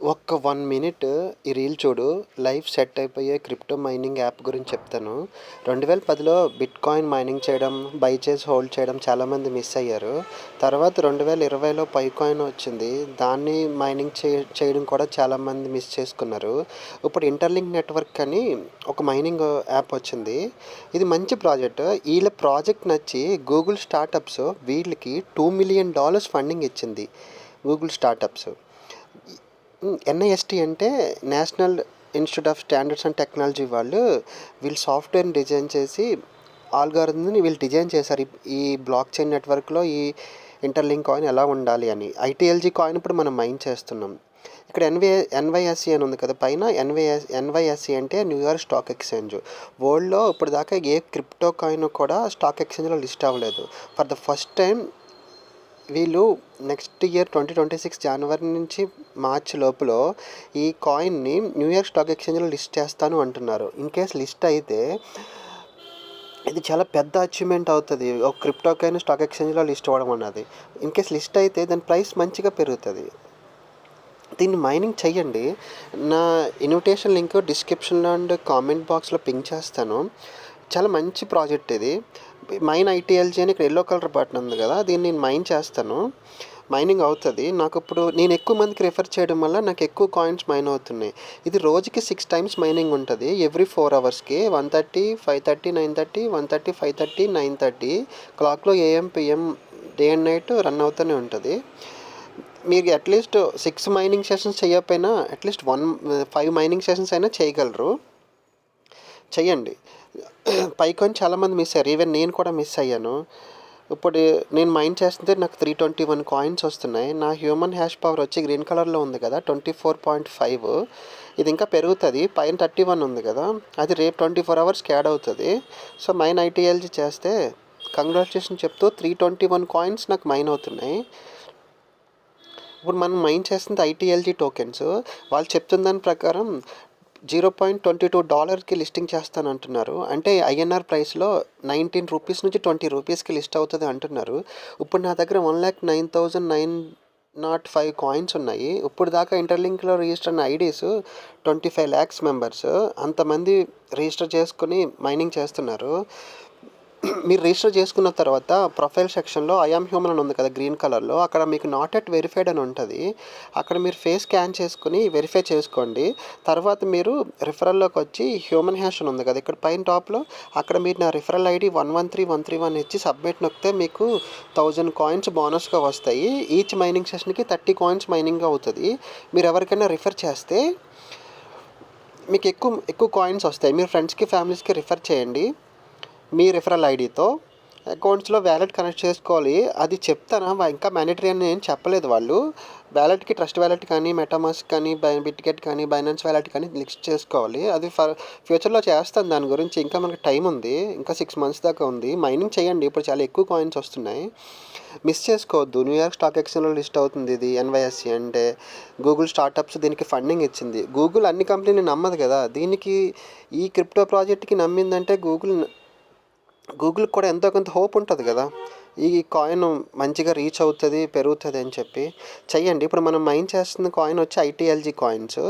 ఒక్క 1 మినిట్ ఈ రీల్ చూడు. లైఫ్ సెట్ అయిపోయే క్రిప్టో మైనింగ్ యాప్ గురించి చెప్తాను. 2010లో బిట్‌కాయిన్ మైనింగ్ చేయడం, బై చేసి హోల్డ్ చేయడం చాలామంది మిస్ అయ్యారు. తర్వాత 2020లో పైకాయిన్ వచ్చింది. దాన్ని మైనింగ్ చేయడం కూడా చాలామంది మిస్ చేసుకున్నారు. ఇప్పుడు ఇంటర్లింక్ నెట్వర్క్ అని ఒక మైనింగ్ యాప్ వచ్చింది. ఇది మంచి ప్రాజెక్ట్. వీళ్ళ ప్రాజెక్ట్ నచ్చి గూగుల్ స్టార్టప్స్ వీళ్ళకి $2 మిలియన్ ఫండింగ్ ఇచ్చింది. Google startups. ఎన్ఐఎస్టీ అంటే National Institute of Standards and Technology వాళ్ళు వీళ్ళు సాఫ్ట్వేర్ని డిజైన్ చేసి ఆల్గారిథమ్ని వీళ్ళు డిజైన్ చేశారు. ఈ బ్లాక్ చైన్ నెట్వర్క్లో ఈ ఇంటర్లింక్ కాయిన్ ఎలా ఉండాలి అని. ఐటీఎల్జీ కాయిన్ ఇప్పుడు మనం మైన్ చేస్తున్నాం. ఇక్కడ ఎన్వైఎస్సి అని ఉంది కదా పైన. ఎన్వైఎస్సి అంటే న్యూయార్క్ స్టాక్ ఎక్స్చేంజ్. వరల్డ్లో ఇప్పుడు దాకా ఏ క్రిప్టో కాయిన్ కూడా స్టాక్ ఎక్స్చేంజ్లో లిస్ట్ అవ్వలేదు. ఫర్ ద ఫస్ట్ టైం వీళ్ళు నెక్స్ట్ ఇయర్ 2026 జనవరి నుంచి మార్చి లోపల ఈ కాయిన్ని న్యూయార్క్ స్టాక్ ఎక్స్చేంజ్లో లిస్ట్ చేస్తాను అంటున్నారు. ఇన్ కేస్ లిస్ట్ అయితే ఇది చాలా పెద్ద అచీవ్మెంట్ అవుతుంది. ఒక క్రిప్టో కాయిన్ స్టాక్ ఎక్స్చేంజ్లో లిస్ట్ అవ్వడం అన్నది. ఇన్ కేస్ లిస్ట్ అయితే దాని ప్రైస్ మంచిగా పెరుగుతుంది. దీన్ని మైనింగ్ చెయ్యండి. నా ఇన్విటేషన్ లింక్ డిస్క్రిప్షన్లో అండ్ కామెంట్ బాక్స్లో పింక్ చేస్తాను. చాలా మంచి ప్రాజెక్ట్ ఇది. మైన్ ఐటీఎల్జీ అని ఇక్కడ ఎల్లో కలర్ బటన్ ఉంది కదా, దీన్ని నేను మైన్ చేస్తాను. మైనింగ్ అవుతుంది. నాకు ఇప్పుడు నేను ఎక్కువ మందికి రిఫర్ చేయడం వల్ల నాకు ఎక్కువ కాయిన్స్ మైన్ అవుతున్నాయి. ఇది రోజుకి 6 టైమ్స్ మైనింగ్ ఉంటుంది. ఎవ్రీ 4 అవర్స్కి 1:30, 5:30, 9:30, 1:30, 5:30, 9:30 క్లాక్లో AM PM day and night run అవుతూనే ఉంటుంది. మీరు అట్లీస్ట్ 6 మైనింగ్ సెషన్స్ చేయకపోయినా అట్లీస్ట్ 5 మైనింగ్ సెషన్స్ అయినా చేయగలరు. చెయ్యండి. పైకాయిన్ చాలామంది మిస్ అయ్యారు. ఈవెన్ నేను కూడా మిస్ అయ్యాను. ఇప్పుడు నేను మైన్ చేస్తుంటే నాకు 321 కాయిన్స్ వస్తున్నాయి. నా హ్యూమన్ హ్యాష్ పవర్ వచ్చి గ్రీన్ కలర్లో ఉంది కదా 24.5. ఇది ఇంకా పెరుగుతుంది. పైన 31 ఉంది కదా, అది రేపు 24 అవర్స్కి యాడ్ అవుతుంది. సో మైన్ ఐటీఎల్జీ చేస్తే కంగ్రాచులేషన్ చెప్తూ 321 కాయిన్స్ నాకు మైన్ అవుతున్నాయి. ఇప్పుడు మనం మైన్ చేస్తుంది ఐటీఎల్జీ టోకెన్స్. వాళ్ళు చెప్తున్న దాని ప్రకారం $0.22కి లిస్టింగ్ చేస్తానంటున్నారు. అంటే ఐఎన్ఆర్ ప్రైస్లో 19 రూపీస్ నుంచి 20 రూపీస్కి లిస్ట్ అవుతుంది అంటున్నారు. ఇప్పుడు నా దగ్గర 1,09,905 కాయిన్స్ ఉన్నాయి. ఇప్పుడు దాకా ఇంటర్లింక్లో రిజిస్టర్ అయిన ఐడీస్ 25 lakhs మెంబర్స్. అంతమంది రిజిస్టర్ చేసుకుని మైనింగ్ చేస్తున్నారు. మీరు రిజిస్టర్ చేసుకున్న తర్వాత ప్రొఫైల్ సెక్షన్లో ఐఆమ్ హ్యూమన్ అని ఉంది కదా గ్రీన్ కలర్లో, అక్కడ మీకు నాట్ ఎట్ వెరిఫైడ్ అని ఉంటుంది. అక్కడ మీరు ఫేస్ స్కాన్ చేసుకుని వెరిఫై చేసుకోండి. తర్వాత మీరు రిఫరల్లోకి వచ్చి హ్యూమన్ హ్యాష్ అని ఉంది కదా ఇక్కడ పైన టాప్లో, అక్కడ మీరు నా రిఫరల్ ఐడి 113131 ఇచ్చి సబ్మిట్ నొక్కితే మీకు 1000 కాయిన్స్ బోనస్గా వస్తాయి. ఈచ్ మైనింగ్ సెషన్కి 30 కాయిన్స్ మైనింగ్ అవుతుంది. మీరు ఎవరికైనా రిఫర్ చేస్తే మీకు ఎక్కువ కాయిన్స్ వస్తాయి. మీరు ఫ్రెండ్స్కి ఫ్యామిలీస్కి రిఫర్ చేయండి. మీ రిఫరల్ ఐడితో అకౌంట్స్లో వ్యాలెట్ కనెక్ట్ చేసుకోవాలి. అది చెప్తానా, ఇంకా మ్యాండేటరీ అని నేను చెప్పలేదు. వాళ్ళు వ్యాలెట్కి ట్రస్ట్ వ్యాలెట్ కానీ, మెటామాస్క్ కానీ, బిట్గెట్ కానీ, బైనాన్స్ వ్యాలెట్ కానీ లిస్ట్ చేసుకోవాలి. అది ఫ్యూచర్లో చేస్తాను. దాని గురించి ఇంకా మనకి టైం ఉంది. ఇంకా 6 months దాకా ఉంది. మైనింగ్ చేయండి. ఇప్పుడు చాలా ఎక్కువ కాయిన్స్ వస్తున్నాయి. మిస్ చేసుకోవద్దు. న్యూయార్క్ స్టాక్ ఎక్స్చేంజ్లో లిస్ట్ అవుతుంది ఇది. ఎన్వైఎస్సి అంటే గూగుల్ స్టార్టప్స్ దీనికి ఫండింగ్ ఇచ్చింది. గూగుల్ అన్ని కంపెనీలు నమ్మదు కదా. దీనికి ఈ క్రిప్టో ప్రాజెక్ట్కి నమ్మిందంటే గూగుల్ కూడా ఎంతో కొంత హోప్ ఉంటుంది కదా, ఈ కాయిన్ మంచిగా రీచ్ అవుతుంది, పెరుగుతుంది అని చెప్పి చెయ్యండి. ఇప్పుడు మనం మైన్ చేస్తున్న కాయిన్ వచ్చి ITLG coins.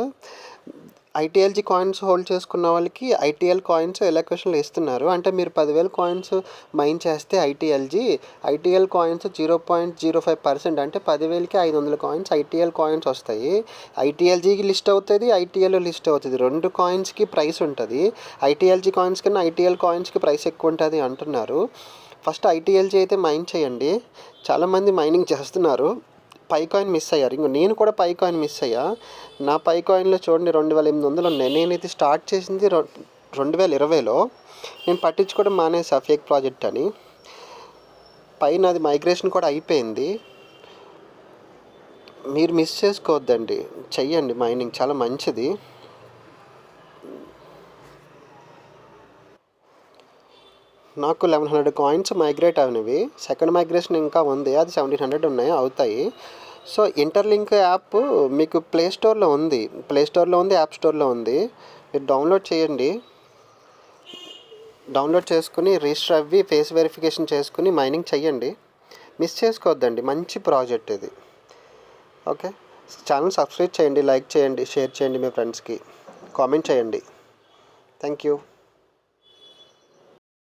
ITLG coins hold చేసుకున్న వాళ్ళకి ఐటీఎల్ కాయిన్స్ ఎలొకేషన్లో ఇస్తున్నారు. అంటే మీరు 10,000 కాయిన్స్ మైన్ చేస్తే ఐటీఎల్ కాయిన్స్ 0.05% అంటే 10,000కి 500 కాయిన్స్ ఐటీఎల్ కాయిన్స్ వస్తాయి. ఐటీఎల్జీకి లిస్ట్ అవుతుంది, ఐటీఎల్ లిస్ట్ అవుతుంది. 2 కాయిన్స్కి ప్రైస్ ఉంటుంది. ఐటీఎల్జీ కాయిన్స్ కన్నా ఐటీఎల్ కాయిన్స్కి ప్రైస్ ఎక్కువ ఉంటుంది అంటున్నారు. ఫస్ట్ ఐటీఎల్జీ అయితే మైన్ చేయండి. చాలామంది మైనింగ్ చేస్తున్నారు. పైకాయిన్ మిస్ అయ్యారు. ఇంకో నేను కూడా పైకాయిన్ మిస్ అయ్యా. నా పైకాయిన్లో చూడండి 2,800 ఉన్నాయి. నేను ఇది స్టార్ట్ చేసింది 2020లో. నేను పట్టించుకోవడం మానేసా ఫేక్ ప్రాజెక్ట్ అని. పైన అది మైగ్రేషన్ కూడా అయిపోయింది. మీరు మిస్ చేసుకోవద్దండి. చెయ్యండి మైనింగ్, చాలా మంచిది. నాకు 1,100 కాయిన్స్ మైగ్రేట్ అయినవి. సెకండ్ మైగ్రేషన్ ఇంకా ఉంది, అది 1,700 ఉన్నాయి, అవుతాయి. సో ఇంటర్లింక్ యాప్ మీకు ప్లే స్టోర్లో ఉంది, యాప్ స్టోర్లో ఉంది. మీరు డౌన్లోడ్ చేయండి. డౌన్లోడ్ చేసుకుని రిజిస్టర్ అవ్వి ఫేస్ వెరిఫికేషన్ చేసుకుని మైనింగ్ చెయ్యండి. మిస్ చేసుకోవద్దండి. మంచి ప్రాజెక్ట్ ఇది. ఓకే, ఛానల్ సబ్స్క్రైబ్ చేయండి, లైక్ చేయండి, షేర్ చేయండి మీ ఫ్రెండ్స్కి, కామెంట్ చేయండి. Thank you.